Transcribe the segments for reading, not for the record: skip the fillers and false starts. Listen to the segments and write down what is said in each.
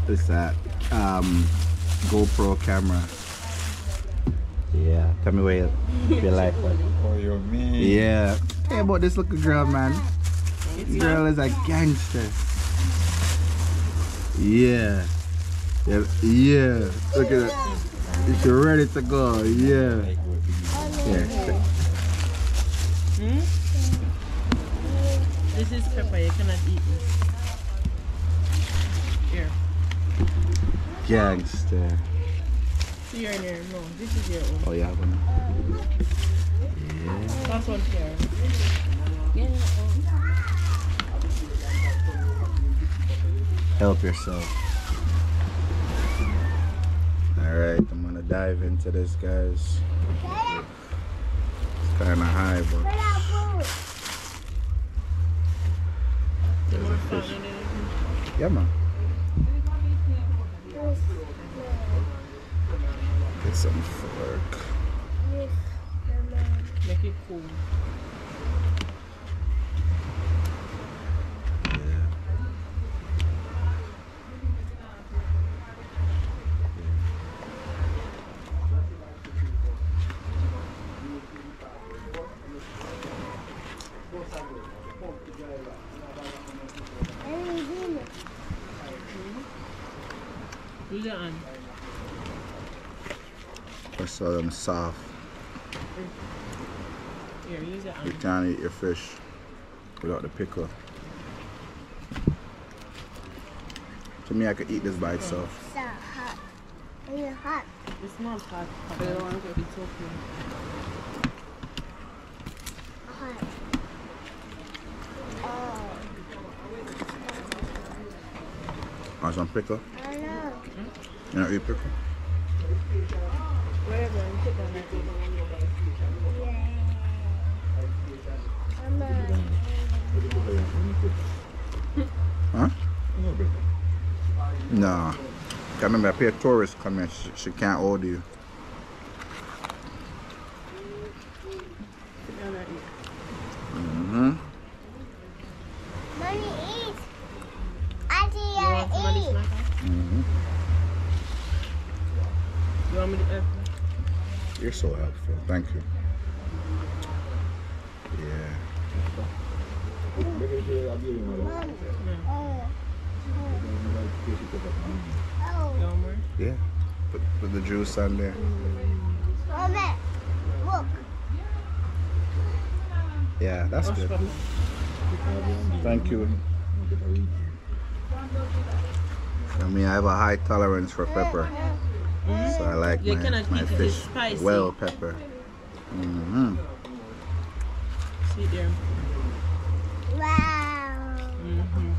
It's that GoPro camera. Yeah, tell me what you like. Oh, you mean? Yeah. Hey, about this little girl, man. This girl is a gangster. Yeah. Yeah. Look at it. She's ready to go. Yeah. Yeah. This is pepper, you cannot eat this. Here. Gangster. Here and there. No, this is your own. Oh, yeah. Yeah. That's one here. Yeah. Help yourself. Alright, I'm gonna dive into this, guys. It's kinda high, but there's a fish. Yeah, man. Get some fork. Make it cool. Use it on. I saw them soft. Here, use it on. You can't eat your fish without the pickle. To me, I could eat this by itself. It's so hot. It's hot. It smells hot. I don't want to be talking. Hot. Oh. Want some pickle? I know. You don't eat pickle? Whatever, you put that Huh? Nah. I remember, if a tourist come here, she can't hold you. Mm-hmm. Mommy, eat. Auntie, You want somebody eat. snack? Mm-hmm. You want me to help you? You're so helpful. Thank you. Yeah. Oh. You want more? Yeah. Put the juice on there. Mommy, look. Yeah, that's good. Thank you. I mean, I have a high tolerance for pepper. So I like You my cannot eat it, fish it's spicy. well pepper. Mm-hmm. See there. Wow. Mm-hmm.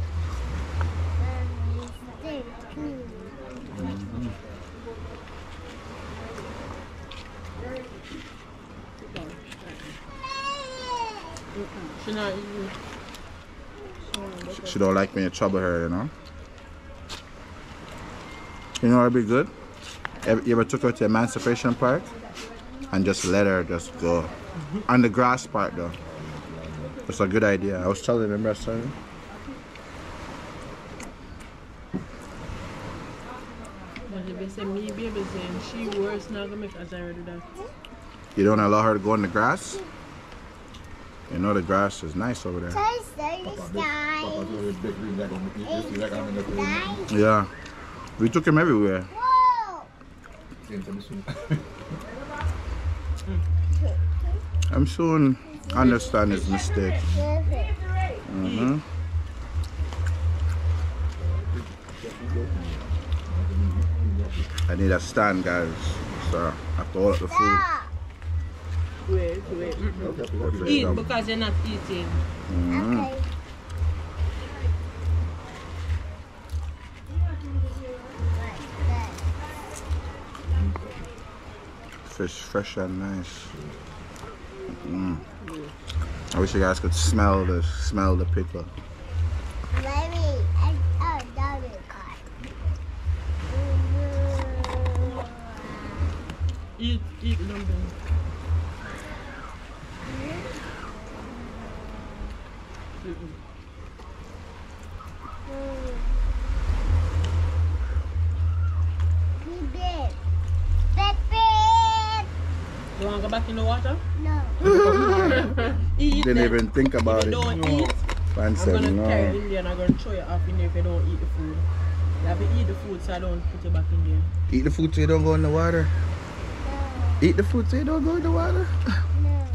She not eating. She don't like me to trouble her, you know. You know what'd be good? You ever took her to Emancipation Park and just let her just go. On the grass part though. It's a good idea. I was telling you, remember I was telling you? But if they say me, baby, saying she worse not gonna make as I already that. You don't allow her to go in the grass? You know the grass is nice over there. Yeah. We took him everywhere. Whoa. I'm soon understand his mistake. Mm-hmm. I need a stand, guys. So I have to hold up the food. Wait. Eat because you're not eating. Mm-hmm. Okay. Fish fresh and nice. Mm. I wish you guys could smell the pickle. Maybe I double cut. Eat dumpling. back in the water? No. Eat Didn't then. even think about If it. you don't eat, Man I'm said gonna carry it no. in there and I'm gonna throw it off in there if you don't eat the food. You have to eat the food so I don't put it back in there. Eat the food so you don't go in the water. Eat the food so you don't go in the water. No.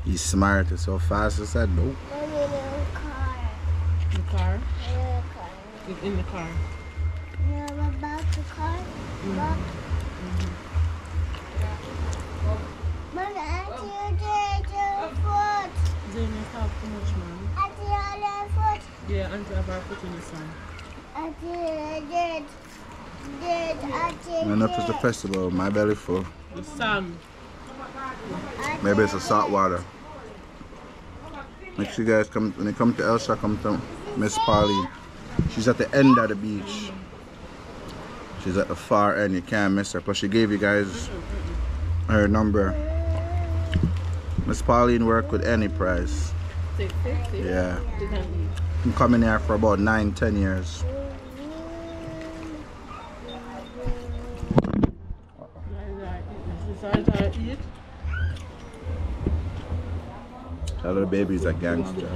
He's smart. He's so fast. I said nope. Mommy, no car. The car? No car. It's in the car. No, about the car. About. Mommy, I did your foot. Then you talk too much, man. I did your foot. Yeah, Auntie have her foot in the sun. I did. Enough is the festival. My belly full. The sun. Maybe it's a salt water. Make sure you guys come when you come to Hellshire, come to Miss Pauline. She's at the end of the beach. She's at the far end. You can't miss her. Plus, she gave you guys her number. Miss Pauline work with any price. 650? Yeah. You can eat. I'm coming here for about 9-10 years. Eat. That little baby's a gangster.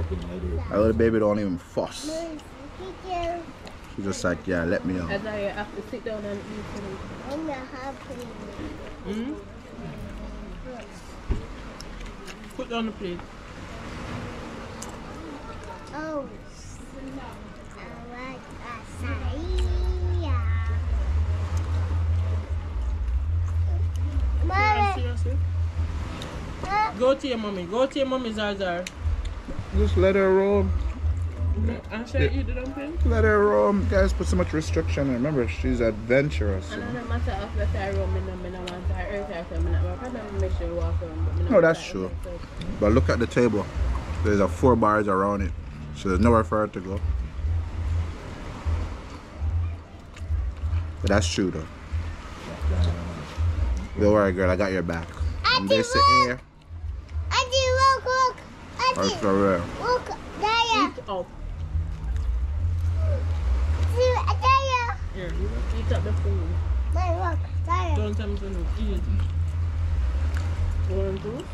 That little baby don't even fuss. She's just like, yeah, let me out. As I have to sit down and eat. I'm not happy. Mm? Put down the plate. Oh, I like acai. Mommy, Seriously? Go to your mommy. Go to your mommy, Zazar. Just let her roam. And shall I eat the dumpling? Let her roam. Guys put so much restriction on her. Remember, she's adventurous. And no matter if I say roam, I don't want to hurt her. I can't make sure you walk around. No, that's true. But look at the table. There's a 4 bars around it. So there's nowhere for her to go. But that's true though. Don't worry, girl, I got your back. And they sit here. look. Or for real. Look, there. Eat up. There. Here, eat up the food. Look, there. Don't tell me to look. Eat. You want to?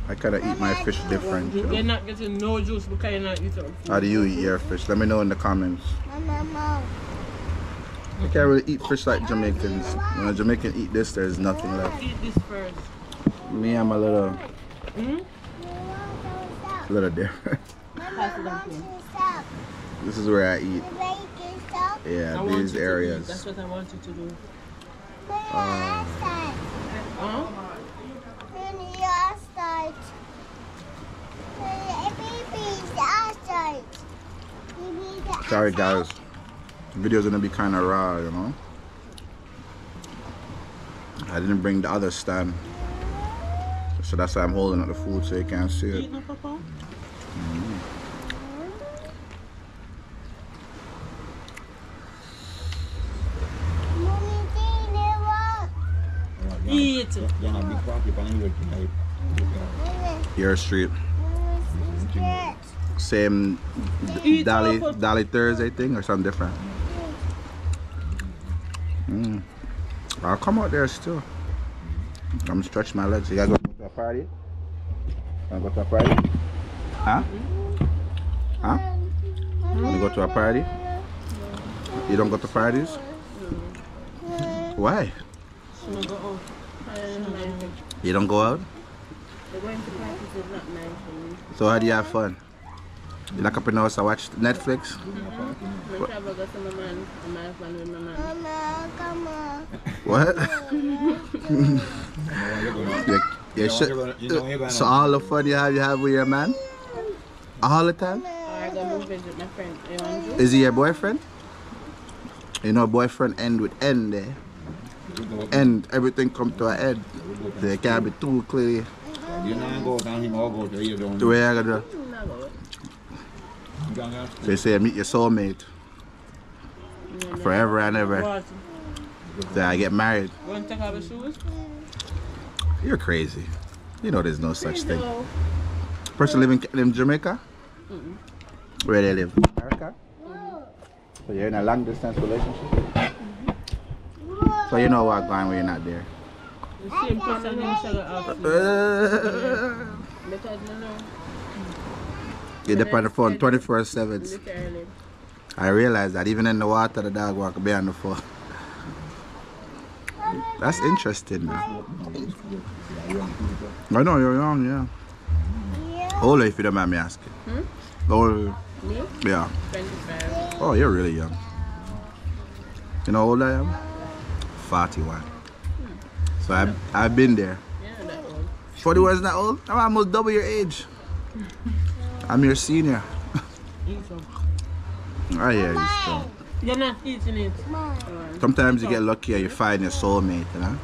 I gotta eat my fish different. You You're know? not getting no juice because you're not eating food. How do you eat your fish? Let me know in the comments. Mama. I can't really eat fish like Jamaicans. When a Jamaican eat this, there's nothing left. Eat this first. Me, I'm a little Hmm? different. Pass it on to me. This is where I eat. Yeah, I want these you to eat. areas. That's what I want you to do. Huh? Huh? Sorry guys, the video's gonna be kind of raw, you know. I didn't bring the other stand, so that's why I'm holding up the food so you can't see it. Eat no, Papa? Eat. Your street, same Eat Dolly off of- Dolly Thursday thing or something different. I'll come out there still. I'm stretch my legs. You gotta go to a party? Wanna go to a party? Huh? Huh? Wanna go to a party? You don't go to parties? Why? I'm gonna go out. You don't go out? The going to parties is not nice for me. So how do you have fun? You lock up in the house and watch Netflix? I travel go to my man and my husband with my man. Mama, come on. What? So all the fun you have with your man? All the time? Or I go visit my friend. You want to? Is he your boyfriend? You know boyfriend end with N there. End, everything come to an end. They can't be too clear. You not go down him or go to you don't. The way I gotta do. They say meet your soulmate. Forever and ever. What? Then I get married. You want to take off the shoes? You're crazy. You know there's no such thing. No. Person living in Jamaica? Where they live? America? So you're in a long distance relationship? So you know what going when you're not there. The same person in sugar out. Because no, no. You depend on the phone 24/7. Literally. I realized that even in the water, the dog walk be on the phone. That's interesting, man. I know you're young, yeah. How old are you, if you don't mind me asking? How old are you? Me? Yeah. 25. Oh, you're really young. You know how old I am? 41. So I've been there. Yeah, that old. 41 is not old? I'm almost double your age. I'm your senior. Eat some. Oh yeah, you still. You're not eating it. Sometimes you get lucky and you find your soulmate, you know?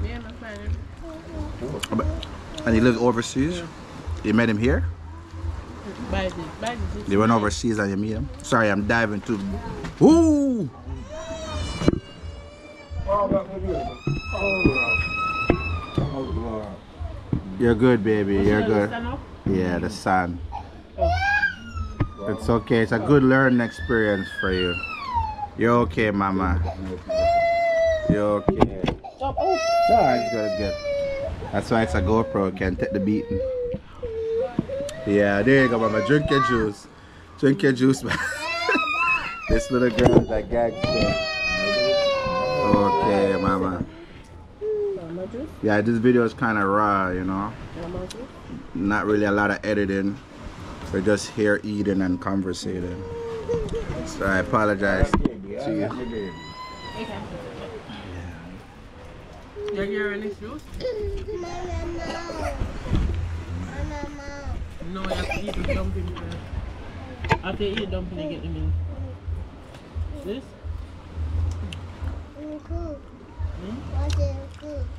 Yeah, I'm fine. And he lives overseas? Yeah. You met him here? Bite it. You went overseas and you meet him? Sorry, I'm diving too. Ooh! You're good, baby. You're good. Yeah, the sun. It's okay. It's a good learning experience for you. You're okay, mama. You're okay. It's good, it's good. That's why it's a GoPro. Can take the beating. Yeah, there you go, mama. Drink your juice. Drink your juice, man. This little girl is a gangster. Okay, mama. Yeah, this video is kind of raw, you know. Not really a lot of editing. We're just here eating and conversating. So I apologize to you. You're hearing any juice? No, you have to eat the dumpling first. After you eat dumpling, you get the milk. This?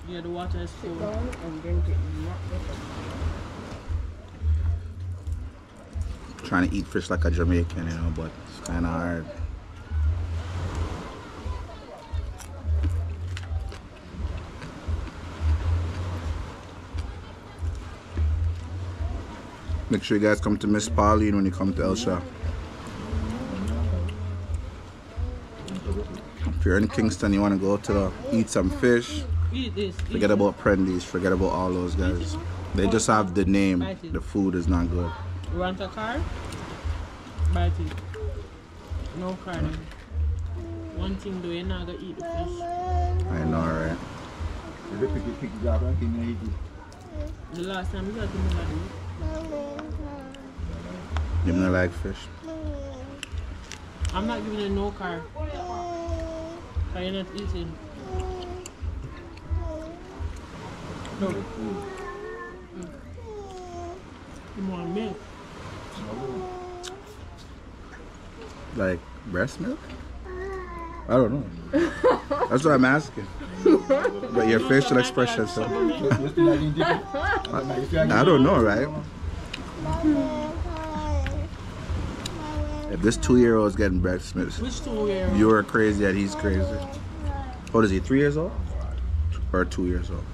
Yeah, the water is cold. And drink it. Trying to eat fish like a Jamaican, you know, but it's kind of hard. Make sure you guys come to Miss Pauline when you come to Hellshire. If you're in Kingston, you want to go to eat some fish. Eat this. Forget about Prendies, forget about all those guys. They just have the name. The food is not good. You want a car? Bite it. No car then. One thing though, you're not gonna eat the fish. I know, right? The last time you got to do that. You don't like fish? I'm not giving you no car. Cause you're not eating. No. You want milk? Like breast milk? I don't know. That's what I'm asking. But your facial expression, so. I don't know, right? If this 2-year-old is getting breast milk, Which 2-year-old? you're crazy and he's crazy. What is he, 3 years old? Or 2 years old?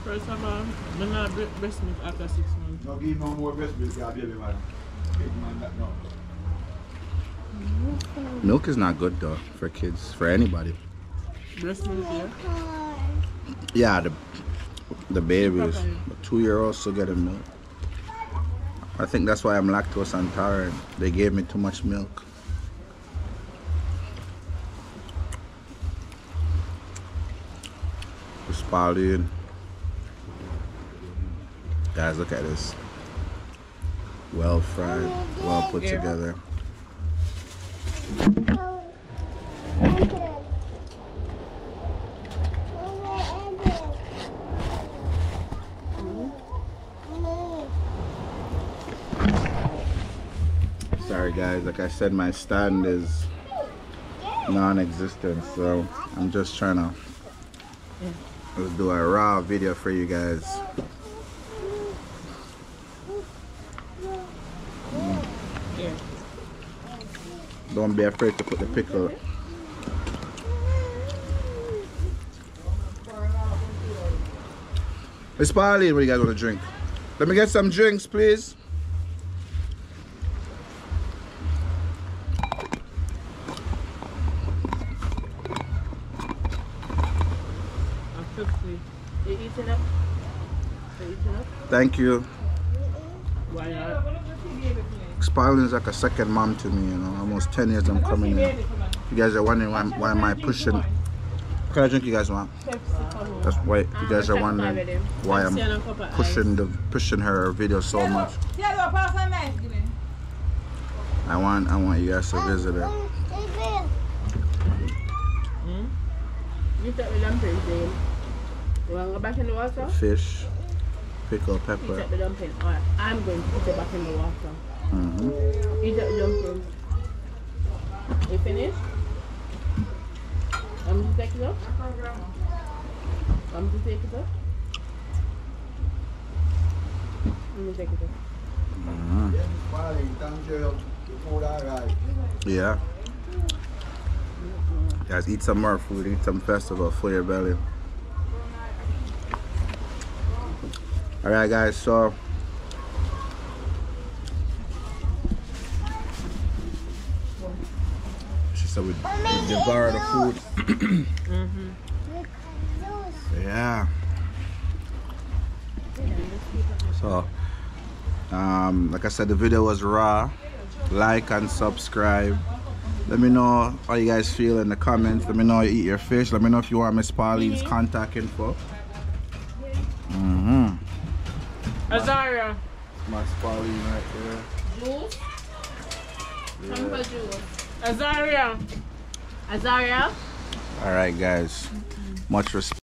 First of all, I'm not breast milk after 6 months. No, give no more breast milk, baby man. Big man, that no. Milk is not good though for kids, for anybody. Breast milk, Yeah, yeah? the babies. The 2-year-olds still getting milk. I think that's why I'm lactose intolerant. They gave me too much milk. Just Pauline. Guys, look at this. Well fried, well put together. Sorry guys, like I said, my stand is non-existent, so I'm just trying to let's do a raw video for you guys. Don't be afraid to put the pickle. Miss Pauline, what do you guys want to drink? Let me get some drinks, please. swiftly. You eating up? You eating up? Thank you. Why not? Sparling is like a second mom to me, you know. Almost 10 years I'm coming here. You guys are wondering why am I pushing. What kind of drink you guys want? That's why you guys are wondering why I'm pushing her video so much. I want you guys to visit her. You take the dumpling, Jane. You want to go back in the water? Fish, pickled pepper. You take the dumpling. Alright, I'm going to put it back in the water. You take the dumpling. You finished? Want me to take it up? Want me to take it up? Let me take it up. Yeah. Guys, eat some more food, eat some festival for your belly. Alright guys, so she said we devour the food. Yeah. So like I said, the video was raw. Like and subscribe. Let me know how you guys feel in the comments. Let me know how you eat your fish. Let me know if you want Miss Pauline's contact info. Azaria. Miss Pauline right there. Juice? Yeah. Juice. Azaria. Azaria. Alright guys. Much respect.